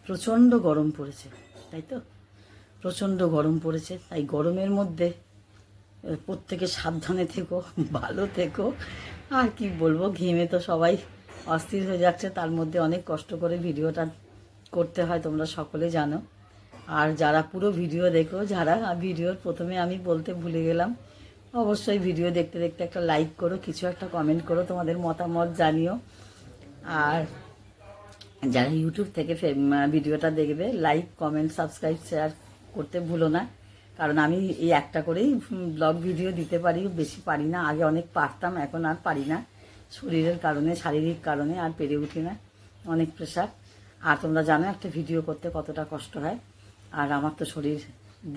প্রচণ্ড গরম পড়েছে, তাই তো? প্রচণ্ড গরম পড়েছে, তাই গরমের মধ্যে প্রত্যেকে সাবধানে থেকো, ভালো থেকো। আর কি বলবো, ঘেমে তো সবাই অস্থির হয়ে যাচ্ছে, তার মধ্যে অনেক কষ্ট করে ভিডিওটা করতে হয়, তোমরা সকলে জানো। আর যারা পুরো ভিডিও দেখো, যারা ভিডিওর প্রথমে আমি বলতে ভুলে গেলাম, অবশ্যই ভিডিও দেখতে দেখতে একটা লাইক করো, কিছু একটা কমেন্ট করো, তোমাদের মতামত জানিও। আর যারা ইউটিউব থেকে ভিডিওটা দেখবে, লাইক কমেন্ট সাবস্ক্রাইব শেয়ার করতে ভুলো না। কারণ আমি এই একটা করেই ব্লগ ভিডিও দিতে পারি, বেশি পারি না। আগে অনেক পারতাম, এখন আর পারি না, শরীরের কারণে, শারীরিক কারণে আর পেরে উঠি না, অনেক প্রেশার। আর তোমরা জানো একটা ভিডিও করতে কতটা কষ্ট হয়। আর আমার তো শরীর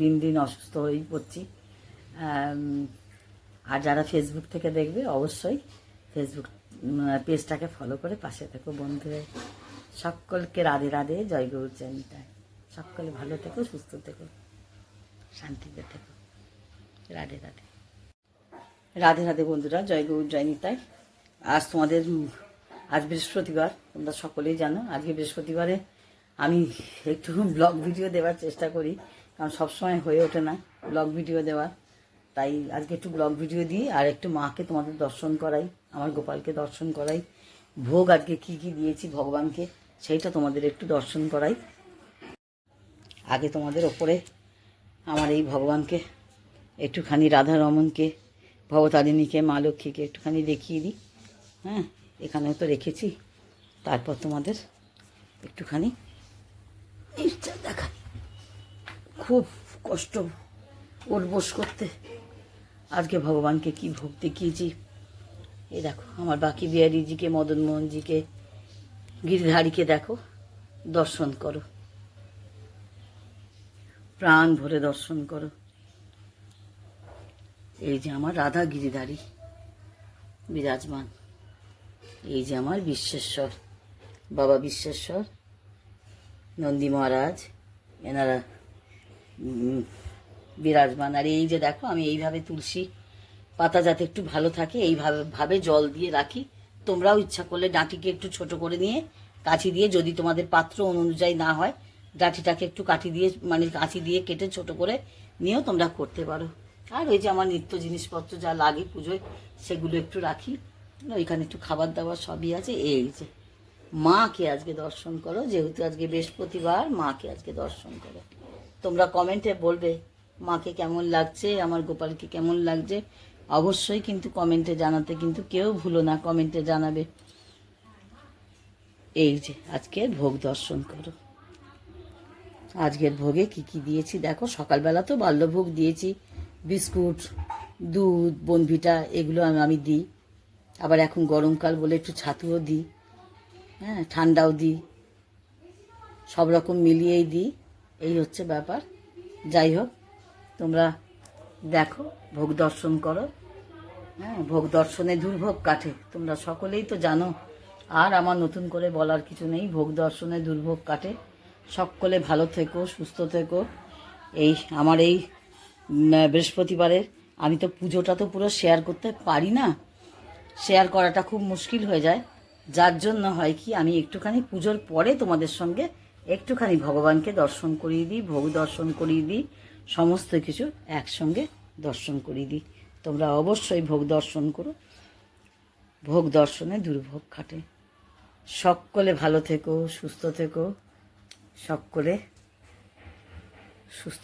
দিন দিন অসুস্থ হয়েই পড়ছি। আর যারা ফেসবুক থেকে দেখবে, অবশ্যই ফেসবুক পেজটাকে ফলো করে পাশে থেকো বন্ধু। সকলকে রাধে রাধে, জয় গৌর জয়নিতাই। সকলে ভালো থেকো, সুস্থ থেকো, শান্তিতে থেকো। রাধে রাধে, রাধে রাধে বন্ধুরা, জয় গৌর জয়নিতাই। আজ তোমাদের আজ বৃহস্পতিবার, তোমরা সকলেই জানো। আজকে বৃহস্পতিবারে আমি একটু ব্লগ ভিডিও দেওয়ার চেষ্টা করি, কারণ সবসময় হয়ে ওঠে না ব্লগ ভিডিও দেওয়া। তাই আজকে একটু ব্লগ ভিডিও দিই, আর একটু মাকে তোমাদের দর্শন করাই, আমার গোপালকে দর্শন করাই। ভোগ আজকে কি কি দিয়েছি ভগবানকে, সেইটা তোমাদের একটু দর্শন করাই। আগে তোমাদের ওপরে আমার এই ভগবানকে একটুখানি, রাধারমণকে, ভবতারিণীকে, মা লক্ষ্মীকে একটুখানি দেখিয়ে দিই। হ্যাঁ, এখানেও তো রেখেছি। তারপর তোমাদের একটুখানি ইচ্ছা দেখাই। খুব কষ্ট উঠবোস করতে। আজকে ভগবানকে কি ভোগ দেখিয়েছি, এই দেখো। আমার বাকি বিহারীজিকে, মদনমোহনজিকে, গিরিধারীকে দেখো, দর্শন করো, প্রাণ ভরে দর্শন করো। এই যে আমার রাধা গিরিধারী বিরাজমান, এই যে আমার বিশ্বেশ্বর, বাবা বিশ্বেশ্বর, নন্দী মহারাজ, এনারা বিরাজমান। আর এই যে দেখো, আমি এইভাবে তুলসী পাতা যাতে একটু ভালো থাকে এইভাবে জল দিয়ে রাখি। তোমরাও ইচ্ছা করলে ডাঁটিকে একটু ছোট করে নিয়ে কাঠি দিয়ে, যদি তোমাদের পাত্র অনুযায়ী না হয়, ডাঁটিটাকে একটু কাঠি দিয়ে, মানে কাঁচি দিয়ে কেটে ছোট করে নিয়েও তোমরা করতে পারো। আর ওই যে আমার নিত্য জিনিসপত্র যা লাগে পুজোয়, সেগুলো একটু রাখি। ওইখানে একটু খাবার দাবার সবই আছে। এই যে মাকে আজকে দর্শন করো, যেহেতু আজকে বৃহস্পতিবার, মাকে আজকে দর্শন করো। তোমরা কমেন্টে বলবে মাকে কেমন লাগছে, আমার গোপালকে কেমন লাগছে, অবশ্যই কিন্তু কমেন্টে জানাতে কিন্তু কেউ ভুলো না, কমেন্টে জানাবে। এই যে আজকের ভোগ দর্শন করো। আজকের ভোগে কি কি দিয়েছি দেখো। সকালবেলা তো বাল্যভোগ দিয়েছি, বিস্কুট, দুধ, বনভিটা, এগুলো আমি দিই। আবার এখন গরমকাল বলে একটু ছাতুও দিই, হ্যাঁ, ঠান্ডাও দিই, সব রকম মিলিয়েই দিই। এই হচ্ছে ব্যাপার। যাই হোক, তোমরা দেখো, ভোগ দর্শন করো। হ্যাঁ, ভোগ দর্শনে দুর্ভোগ কাটে, তোমরা সকলেই তো জানো। আর আমার নতুন করে বলার কিছু নেই, ভোগ দর্শনে দুর্ভোগ কাটে। সকলে ভালো থেকো, সুস্থ থেকো। এই আমার এই বৃহস্পতিবারের, আমি তো পুজোটা তো পুরো শেয়ার করতে পারি না, শেয়ার করাটা খুব মুশকিল হয়ে যায়। যার জন্য হয় কি, আমি একটুখানি পুজোর পরে তোমাদের সঙ্গে একটুখানি ভগবানকে দর্শন করিয়ে দিই, ভোগ দর্শন করিয়ে দিই, সমস্ত কিছু একসঙ্গে দর্শন করিয়ে দিই। তোমরা অবশ্যই ভোগ দর্শন করো, ভোগ দর্শনে দুর্ভোগ কাটে। সকলে ভালো থেকো, সুস্থ থেকো, সকলে সুস্থ।